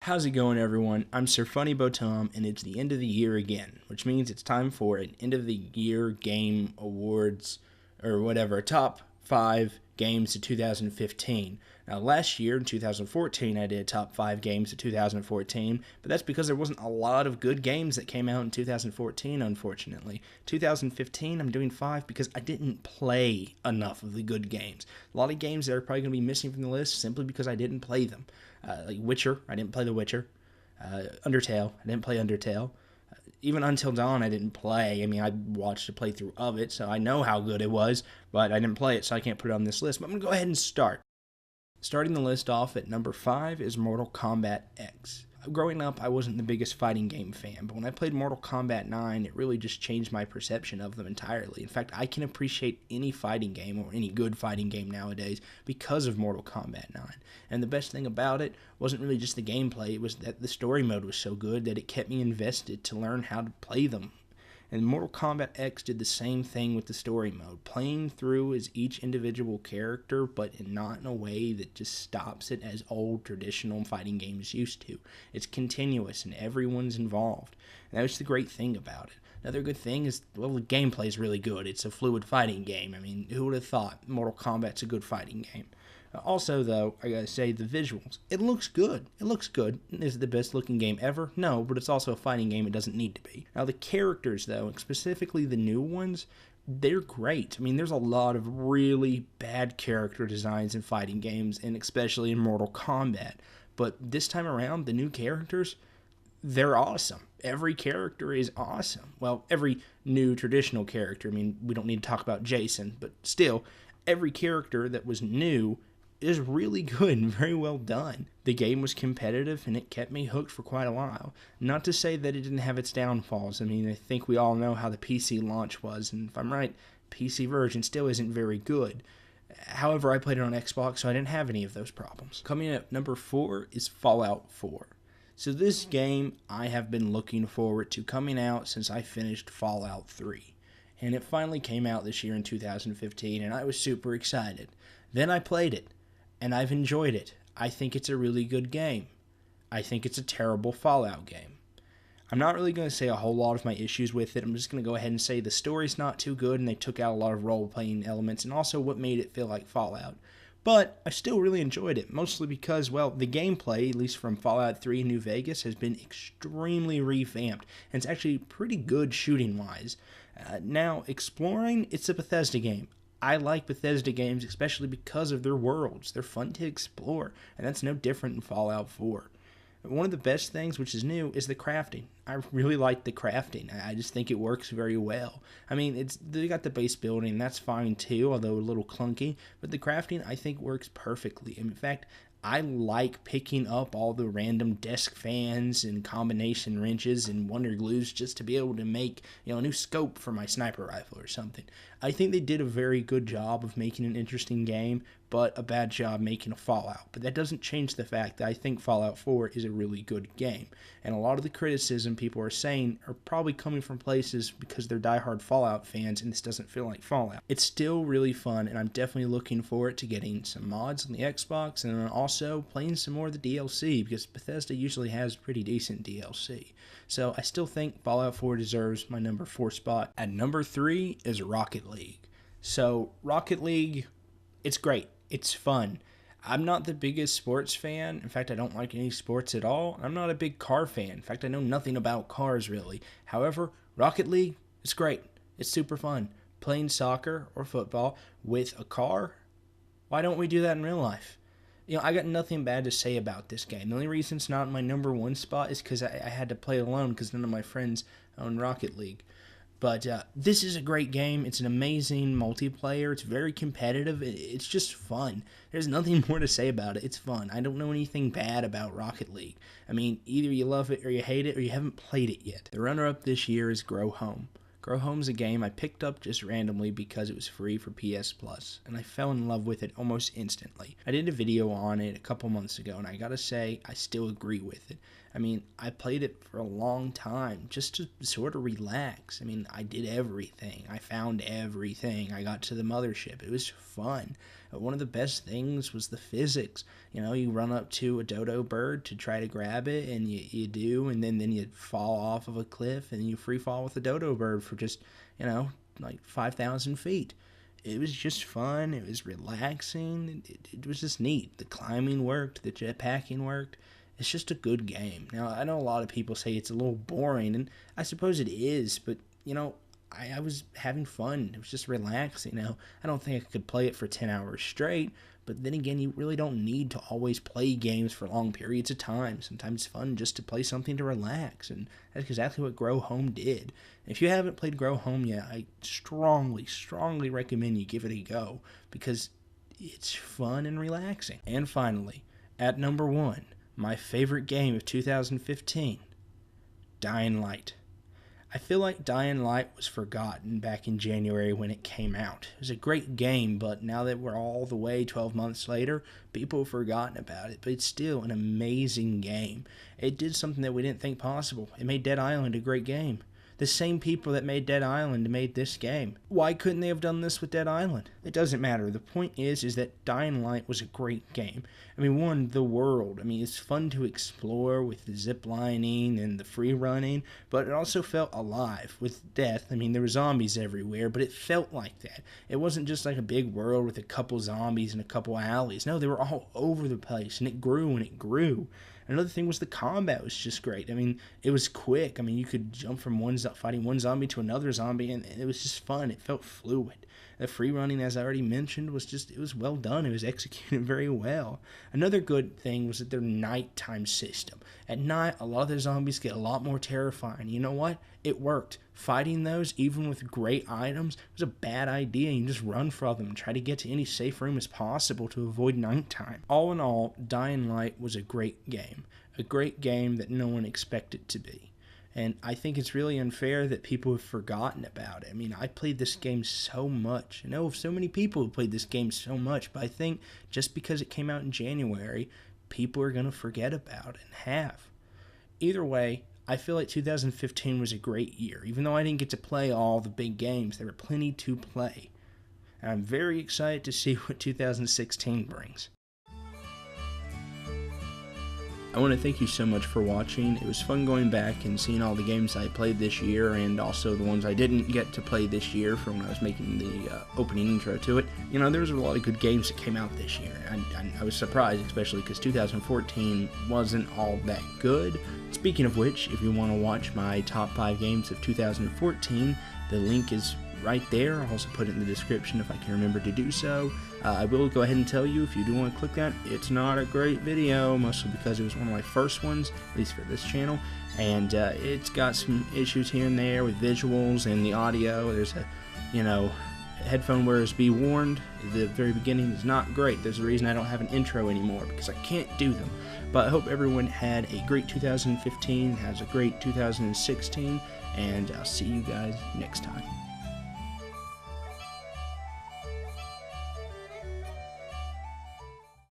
How's it going, everyone? I'm Sir Funny Botom, and it's the end of the year again, which means it's time for an end of the year game awards, or whatever, top 5 games of 2015. Now, last year, in 2014, I did top 5 games of 2014, but that's because there wasn't a lot of good games that came out in 2014, unfortunately. 2015, I'm doing 5 because I didn't play enough of the good games. A lot of games that are probably going to be missing from the list simply because I didn't play them. Like Witcher, I didn't play The Witcher. Undertale, I didn't play Undertale. Even Until Dawn, I didn't play. I mean, I watched a playthrough of it, so I know how good it was, but I didn't play it, so I can't put it on this list. But I'm going to go ahead and start. Starting the list off at number 5 is Mortal Kombat X. Growing up, I wasn't the biggest fighting game fan, but when I played Mortal Kombat 9, it really just changed my perception of them entirely. In fact, I can appreciate any fighting game, or any good fighting game nowadays, because of Mortal Kombat 9. And the best thing about it wasn't really just the gameplay, it was that the story mode was so good that it kept me invested to learn how to play them. And Mortal Kombat X did the same thing with the story mode, playing through as each individual character, but not in a way that just stops it as old traditional fighting games used to. It's continuous and everyone's involved. And that's the great thing about it. Another good thing is, well, the gameplay is really good. It's a fluid fighting game. I mean, who would have thought Mortal Kombat's a good fighting game? Also, though, I gotta say, the visuals. It looks good. It looks good. Is it the best looking game ever? No, but it's also a fighting game it doesn't need to be. Now, the characters, though, specifically the new ones, they're great. I mean, there's a lot of really bad character designs in fighting games, and especially in Mortal Kombat. But this time around, the new characters, they're awesome. Every character is awesome. Well, every new traditional character. I mean, we don't need to talk about Jason, but still, every character that was new is really good and very well done. The game was competitive and it kept me hooked for quite a while. Not to say that it didn't have its downfalls. I mean, I think we all know how the PC launch was, and if I'm right, PC version still isn't very good. However, I played it on Xbox, so I didn't have any of those problems. Coming in at number 4 is Fallout 4. So this game I have been looking forward to coming out since I finished Fallout 3. And it finally came out this year in 2015, and I was super excited. Then I played it, and I've enjoyed it. I think it's a really good game. I think it's a terrible Fallout game. I'm not really going to say a whole lot of my issues with it. I'm just going to go ahead and say the story's not too good, and they took out a lot of role-playing elements, and also what made it feel like Fallout. But I still really enjoyed it, mostly because, well, the gameplay, at least from Fallout 3 New Vegas, has been extremely revamped, and it's actually pretty good shooting-wise. Now, exploring, it's a Bethesda game. I like Bethesda games, especially because of their worlds. They're fun to explore, and that's no different in Fallout 4. One of the best things, which is new, is the crafting. I really like the crafting. I just think it works very well. I mean, they got the base building, that's fine too, although a little clunky, but the crafting, I think, works perfectly. In fact, I like picking up all the random desk fans and combination wrenches and wonder glues just to be able to make, a new scope for my sniper rifle or something. I think they did a very good job of making an interesting game, but a bad job making a Fallout. But that doesn't change the fact that I think Fallout 4 is a really good game. And a lot of the criticism people are saying are probably coming from places because they're diehard Fallout fans and this doesn't feel like Fallout. It's still really fun, and I'm definitely looking forward to getting some mods on the Xbox and then also playing some more of the DLC, because Bethesda usually has pretty decent DLC. So I still think Fallout 4 deserves my number 4 spot. At number 3 is Rocket League. So Rocket League, it's great. It's fun. I'm not the biggest sports fan. In fact, I don't like any sports at all. I'm not a big car fan. In fact, I know nothing about cars, really. However, Rocket League, it's great. It's super fun. Playing soccer or football with a car, why don't we do that in real life? I got nothing bad to say about this game. The only reason it's not in my number 1 spot is because I had to play it alone because none of my friends own Rocket League. But this is a great game. It's an amazing multiplayer. It's very competitive. It's just fun. There's nothing more to say about it. It's fun. I don't know anything bad about Rocket League. I mean, either you love it or you hate it or you haven't played it yet. The runner-up this year is Grow Home. Grow Home's a game I picked up just randomly because it was free for PS Plus, and I fell in love with it almost instantly. I did a video on it a couple months ago, and I gotta say, I still agree with it. I mean, I played it for a long time just to sort of relax. I mean, I did everything. I found everything. I got to the mothership. It was fun. one of the best things was the physics. You know, you run up to a dodo bird to try to grab it, and you do, and then you fall off of a cliff, and you free fall with a dodo bird for just, you know, like 5,000 feet. It was just fun. It was relaxing. It was just neat. The climbing worked. The jetpacking worked. It's just a good game. Now, I know a lot of people say it's a little boring, and I suppose it is, but, you know, I was having fun. It was just relaxing. Now, I don't think I could play it for 10 hours straight, but then again, you really don't need to always play games for long periods of time. Sometimes it's fun just to play something to relax, and that's exactly what Grow Home did. If you haven't played Grow Home yet, I strongly, strongly recommend you give it a go, because it's fun and relaxing. And finally, at number 1, my favorite game of 2015, Dying Light. I feel like Dying Light was forgotten back in January when it came out. It was a great game, but now that we're all the way 12 months later, people have forgotten about it. But it's still an amazing game. It did something that we didn't think possible. It made Dead Island a great game. The same people that made Dead Island made this game. Why couldn't they have done this with Dead Island? It doesn't matter. The point is that Dying Light was a great game. I mean, one, the world. I mean, it's fun to explore with the zip lining and the free running, but it also felt alive with death. I mean, there were zombies everywhere, but it felt like that. It wasn't just like a big world with a couple zombies and a couple alleys. No, they were all over the place, and it grew and it grew. Another thing was the combat was just great. I mean, it was quick. I mean, you could jump from fighting one zombie to another zombie, and it was just fun. It felt fluid. The free running, as I already mentioned, it was well done. It was executed very well. Another good thing was that their nighttime system. At night, a lot of the zombies get a lot more terrifying. You know what? It worked. Fighting those, even with great items, was a bad idea. You just run from them and try to get to any safe room as possible to avoid nighttime. All in all, Dying Light was a great game. A great game that no one expected it to be. And I think it's really unfair that people have forgotten about it. I mean, I played this game so much. I know of so many people who played this game so much, but I think just because it came out in January, people are going to forget about it and have. Either way, I feel like 2015 was a great year. Even though I didn't get to play all the big games, there were plenty to play. And I'm very excited to see what 2016 brings. I want to thank you so much for watching. It was fun going back and seeing all the games I played this year, and also the ones I didn't get to play this year from when I was making the opening intro to it. You know, there was a lot of good games that came out this year. I was surprised, especially because 2014 wasn't all that good. Speaking of which, if you want to watch my top 5 games of 2014, the link is right there. I'll also put it in the description if I can remember to do so. I will go ahead and tell you, if you do want to click that, it's not a great video, mostly because it was one of my first ones, at least for this channel, and it's got some issues here and there with visuals and the audio. There's a, headphone wearers be warned, the very beginning is not great. There's a reason I don't have an intro anymore, because I can't do them. But I hope everyone had a great 2015, has a great 2016, and I'll see you guys next time.